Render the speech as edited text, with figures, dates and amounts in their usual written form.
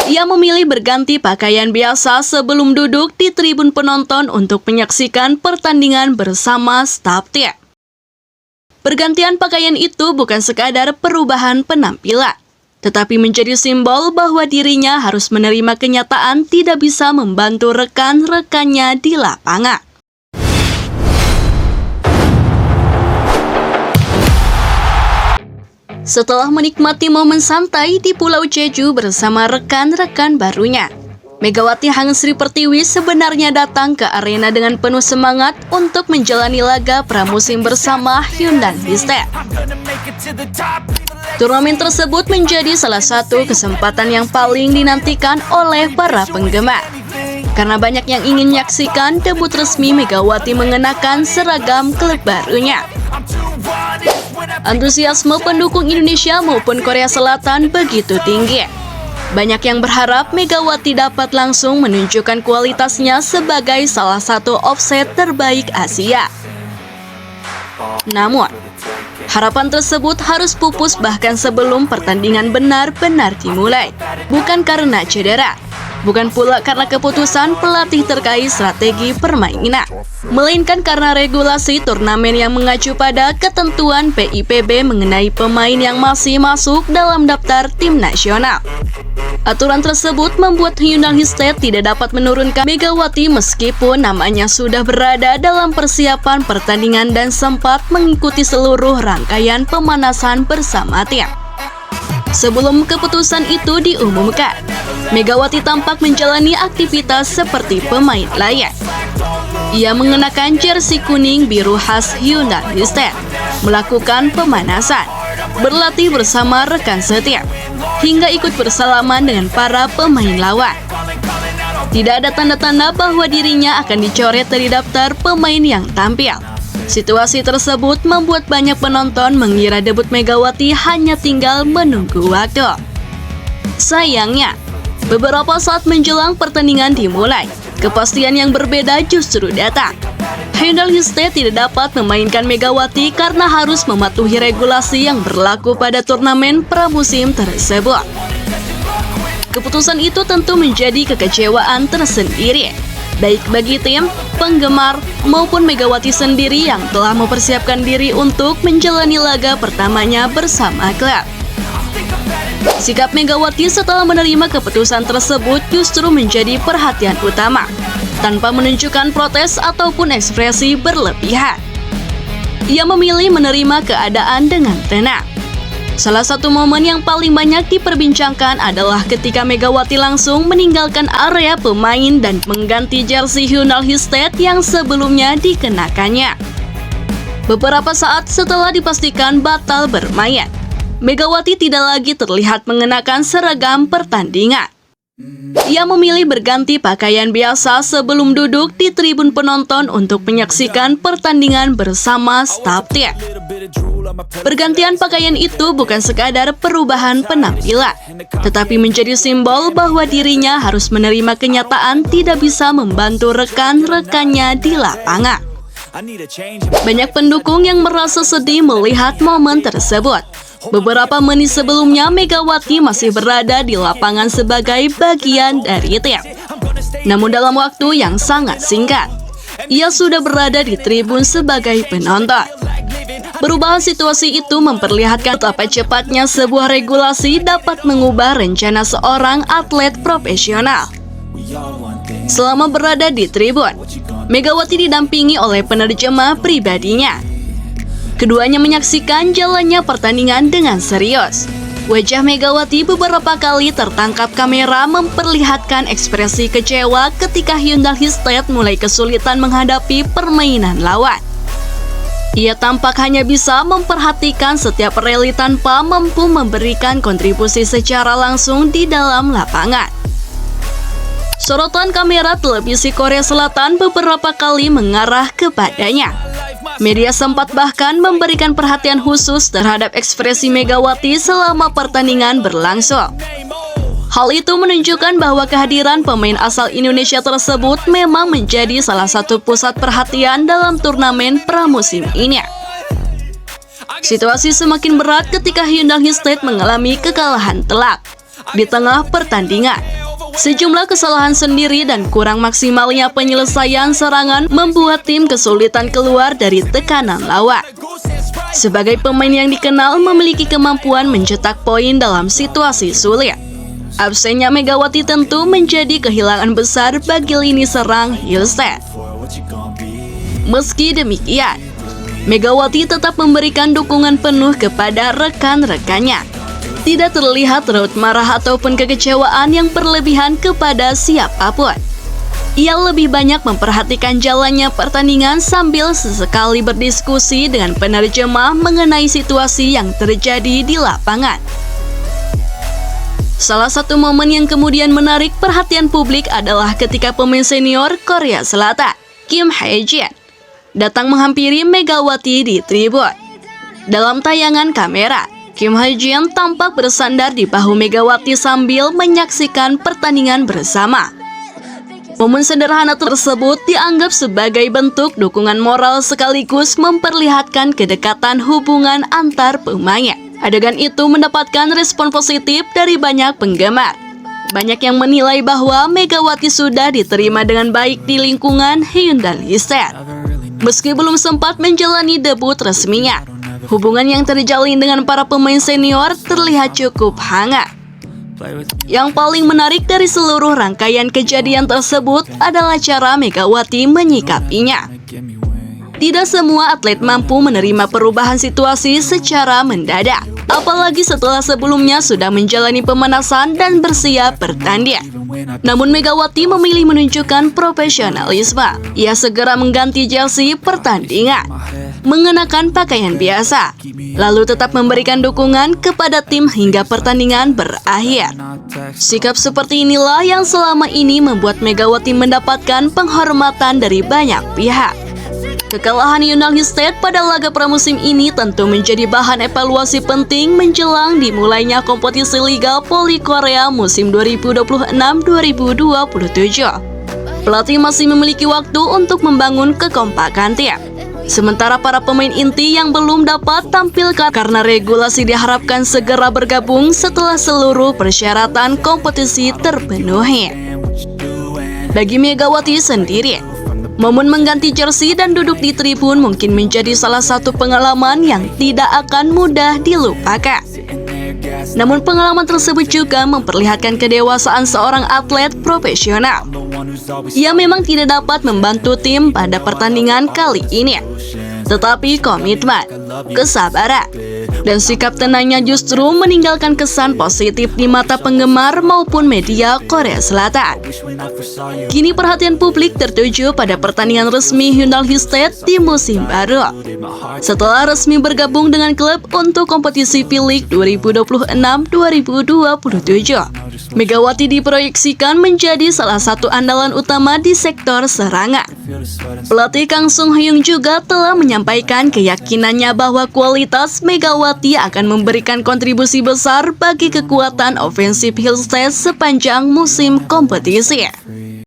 Ia memilih berganti pakaian biasa sebelum duduk di tribun penonton untuk menyaksikan pertandingan bersama staf tim. Pergantian pakaian itu bukan sekadar perubahan penampilan, tetapi menjadi simbol bahwa dirinya harus menerima kenyataan tidak bisa membantu rekan-rekannya di lapangan. Setelah menikmati momen santai di Pulau Jeju bersama rekan-rekan barunya, Megawati Hang Sri Pertiwi sebenarnya datang ke arena dengan penuh semangat untuk menjalani laga pramusim bersama Hyundai Histed. Turnamen tersebut menjadi salah satu kesempatan yang paling dinantikan oleh para penggemar, karena banyak yang ingin menyaksikan debut resmi Megawati mengenakan seragam klub barunya. Antusiasme pendukung Indonesia maupun Korea Selatan begitu tinggi. Banyak yang berharap Megawati dapat langsung menunjukkan kualitasnya sebagai salah satu offset terbaik Asia. Namun, harapan tersebut harus pupus bahkan sebelum pertandingan benar-benar dimulai. Bukan karena cedera, bukan pula karena keputusan pelatih terkait strategi permainan, melainkan karena regulasi turnamen yang mengacu pada ketentuan PIPB mengenai pemain yang masih masuk dalam daftar tim nasional. Aturan tersebut membuat Hyundai Histed tidak dapat menurunkan Megawati meskipun namanya sudah berada dalam persiapan pertandingan dan sempat mengikuti seluruh rangkaian pemanasan bersama tim. Sebelum keputusan itu diumumkan, Megawati tampak menjalani aktivitas seperti pemain lain. Ia mengenakan jersey kuning biru khas Hyundai Histed, melakukan pemanasan, berlatih bersama rekan setim, hingga ikut bersalaman dengan para pemain lawan. Tidak ada tanda-tanda bahwa dirinya akan dicoret dari daftar pemain yang tampil. Situasi tersebut membuat banyak penonton mengira debut Megawati hanya tinggal menunggu waktu. Sayangnya, beberapa saat menjelang pertandingan dimulai, kepastian yang berbeda justru datang. Hyundai Histed tidak dapat memainkan Megawati karena harus mematuhi regulasi yang berlaku pada turnamen pramusim tersebut. Keputusan itu tentu menjadi kekecewaan tersendiri, baik bagi tim, penggemar, maupun Megawati sendiri yang telah mempersiapkan diri untuk menjalani laga pertamanya bersama klub. Sikap Megawati setelah menerima keputusan tersebut justru menjadi perhatian utama, tanpa menunjukkan protes ataupun ekspresi berlebihan. Ia memilih menerima keadaan dengan tenang. Salah satu momen yang paling banyak diperbincangkan adalah ketika Megawati langsung meninggalkan area pemain dan mengganti jersey Hyundai Histed yang sebelumnya dikenakannya. Beberapa saat setelah dipastikan batal bermain, Megawati tidak lagi terlihat mengenakan seragam pertandingan. Ia memilih berganti pakaian biasa sebelum duduk di tribun penonton untuk menyaksikan pertandingan bersama staf tim. Pergantian pakaian itu bukan sekadar perubahan penampilan, tetapi menjadi simbol bahwa dirinya harus menerima kenyataan tidak bisa membantu rekan-rekannya di lapangan. Banyak pendukung yang merasa sedih melihat momen tersebut. Beberapa menit sebelumnya, Megawati masih berada di lapangan sebagai bagian dari tim. Namun dalam waktu yang sangat singkat, ia sudah berada di tribun sebagai penonton. Perubahan situasi itu memperlihatkan betapa cepatnya sebuah regulasi dapat mengubah rencana seorang atlet profesional. Selama berada di tribun, Megawati didampingi oleh penerjemah pribadinya. Keduanya menyaksikan jalannya pertandingan dengan serius. Wajah Megawati beberapa kali tertangkap kamera memperlihatkan ekspresi kecewa ketika Hyundai Histed mulai kesulitan menghadapi permainan lawan. Ia tampak hanya bisa memperhatikan setiap rally tanpa mampu memberikan kontribusi secara langsung di dalam lapangan. Sorotan kamera televisi Korea Selatan beberapa kali mengarah kepadanya. Media sempat bahkan memberikan perhatian khusus terhadap ekspresi Megawati selama pertandingan berlangsung. Hal itu menunjukkan bahwa kehadiran pemain asal Indonesia tersebut memang menjadi salah satu pusat perhatian dalam turnamen pramusim ini. Situasi semakin berat ketika Hyundai Histed mengalami kekalahan telak. di tengah pertandingan. Sejumlah kesalahan sendiri dan kurang maksimalnya penyelesaian serangan membuat tim kesulitan keluar dari tekanan lawan. Sebagai pemain yang dikenal memiliki kemampuan mencetak poin dalam situasi sulit, absennya Megawati tentu menjadi kehilangan besar bagi lini serang Hillstead. Meski demikian, Megawati tetap memberikan dukungan penuh kepada rekan-rekannya. Tidak terlihat raut marah ataupun kekecewaan yang berlebihan kepada siapapun. Ia lebih banyak memperhatikan jalannya pertandingan sambil sesekali berdiskusi dengan penerjemah mengenai situasi yang terjadi di lapangan. Salah satu momen yang kemudian menarik perhatian publik adalah ketika pemain senior Korea Selatan, Kim Hae-jin, datang menghampiri Megawati di tribun. Dalam tayangan kamera, Kim Hae-jin tampak bersandar di bahu Megawati sambil menyaksikan pertandingan bersama. Momen sederhana tersebut dianggap sebagai bentuk dukungan moral sekaligus memperlihatkan kedekatan hubungan antar pemain. Adegan itu mendapatkan respon positif dari banyak penggemar. Banyak yang menilai bahwa Megawati sudah diterima dengan baik di lingkungan Hyundai Hillstead. Meski belum sempat menjalani debut resminya, hubungan yang terjalin dengan para pemain senior terlihat cukup hangat. Yang paling menarik dari seluruh rangkaian kejadian tersebut adalah cara Megawati menyikapinya. Tidak semua atlet mampu menerima perubahan situasi secara mendadak, apalagi setelah sebelumnya sudah menjalani pemanasan dan bersiap bertanding. Namun Megawati memilih menunjukkan profesionalisme. Ia segera mengganti jersey pertandingan, mengenakan pakaian biasa, lalu tetap memberikan dukungan kepada tim hingga pertandingan berakhir. Sikap seperti inilah yang selama ini membuat Megawati mendapatkan penghormatan dari banyak pihak. Kekalahan Hyundai Hillstead pada laga pramusim ini tentu menjadi bahan evaluasi penting menjelang dimulainya kompetisi Liga Voli Korea musim 2026-2027. Pelatih masih memiliki waktu untuk membangun kekompakan tim. Sementara para pemain inti yang belum dapat tampil karena regulasi diharapkan segera bergabung setelah seluruh persyaratan kompetisi terpenuhi. Bagi Megawati sendiri, momen mengganti jersey dan duduk di tribun mungkin menjadi salah satu pengalaman yang tidak akan mudah dilupakan. Namun pengalaman tersebut juga memperlihatkan kedewasaan seorang atlet profesional. Ia memang tidak dapat membantu tim pada pertandingan kali ini, tetapi komitmen, kesabaran, dan sikap tenangnya justru meninggalkan kesan positif di mata penggemar maupun media Korea Selatan. Kini perhatian publik tertuju pada pertandingan resmi Hyundai Hillstead di musim baru. Setelah resmi bergabung dengan klub untuk kompetisi V-League 2026-2027, Megawati diproyeksikan menjadi salah satu andalan utama di sektor serangan. Pelatih Kang Sung Hyung juga telah menyampaikan keyakinannya bahwa kualitas Megawati akan memberikan kontribusi besar bagi kekuatan ofensif Hillstead sepanjang musim kompetisi.